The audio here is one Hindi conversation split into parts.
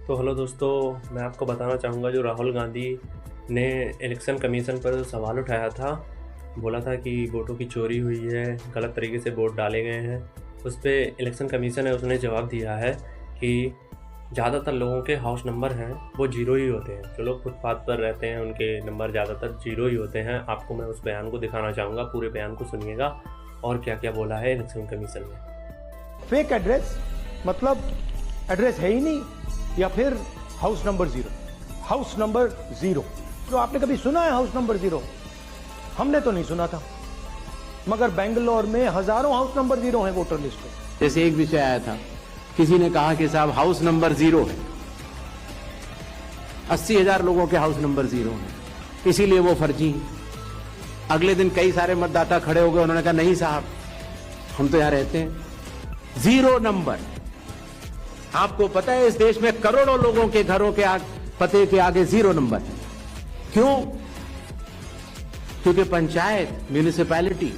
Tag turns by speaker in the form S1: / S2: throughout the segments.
S1: तो हेलो दोस्तों, मैं आपको बताना चाहूँगा जो राहुल गांधी ने इलेक्शन कमीशन पर सवाल उठाया था, बोला था कि वोटों की चोरी हुई है, गलत तरीके से वोट डाले गए हैं। उस पे इलेक्शन कमीशन है उसने जवाब दिया है कि ज़्यादातर लोगों के हाउस नंबर हैं वो ज़ीरो ही होते हैं। जो लोग फुटपाथ पर रहते हैं उनके नंबर ज़्यादातर ज़ीरो ही होते हैं। आपको मैं उस बयान को दिखाना चाहूँगा, पूरे बयान को सुनिएगा और क्या क्या बोला है इलेक्शन कमीशन ने।
S2: फेक एड्रेस मतलब एड्रेस है ही नहीं, या फिर हाउस नंबर जीरो। तो आपने कभी सुना है हाउस नंबर जीरो? हमने तो नहीं सुना था, मगर बेंगलोर में हजारों हाउस नंबर जीरो हैं वोटर लिस्ट में।
S3: जैसे एक विषय आया था, किसी ने कहा कि साहब हाउस नंबर जीरो है, 80,000 लोगों के हाउस नंबर जीरो है, इसीलिए वो फर्जी है। अगले दिन कई सारे मतदाता खड़े हो गए, उन्होंने कहा नहीं साहब, हम तो यहां रहते हैं। Zero number. आपको पता है इस देश में करोड़ों लोगों के घरों के पते के आगे जीरो नंबर है। क्यों? क्योंकि पंचायत, म्यूनिसिपैलिटी,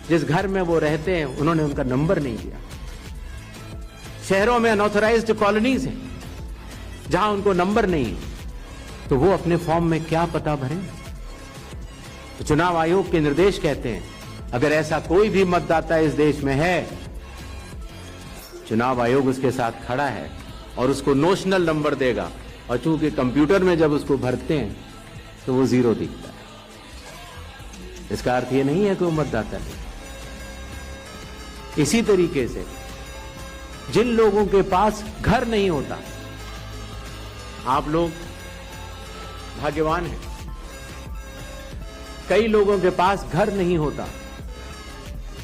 S3: जिस घर में वो रहते हैं उन्होंने उनका नंबर नहीं दिया। शहरों में अनऑथराइज्ड कॉलोनीज हैं जहां उनको नंबर नहीं है, तो वो अपने फॉर्म में क्या पता भरें? तो चुनाव आयोग के निर्देश कहते हैं अगर ऐसा कोई भी मतदाता इस देश में है, चुनाव आयोग उसके साथ खड़ा है और उसको नोशनल नंबर देगा। और चूंकि कंप्यूटर में जब उसको भरते हैं तो वो जीरो दिखता है, इसका अर्थ ये नहीं है कि वो मतदाता नहीं। इसी तरीके से जिन लोगों के पास घर नहीं होता, आप लोग भाग्यवान हैं, कई लोगों के पास घर नहीं होता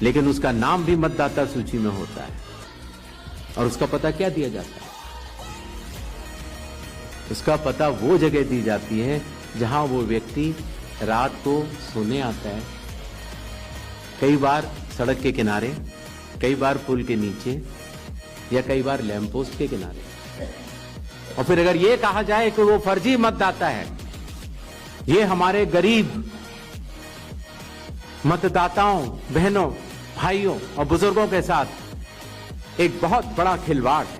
S3: लेकिन उसका नाम भी मतदाता सूची में होता है। और उसका पता क्या दिया जाता है? उसका पता वो जगह दी जाती है जहां वो व्यक्ति रात को सोने आता है, कई बार सड़क के किनारे, कई बार पुल के नीचे, या कई बार लैंप पोस्ट के किनारे। और फिर अगर ये कहा जाए कि वो फर्जी मतदाता है, ये हमारे गरीब मतदाताओं, बहनों, भाइयों और बुजुर्गों के साथ एक बहुत बड़ा खिलवाड़ है।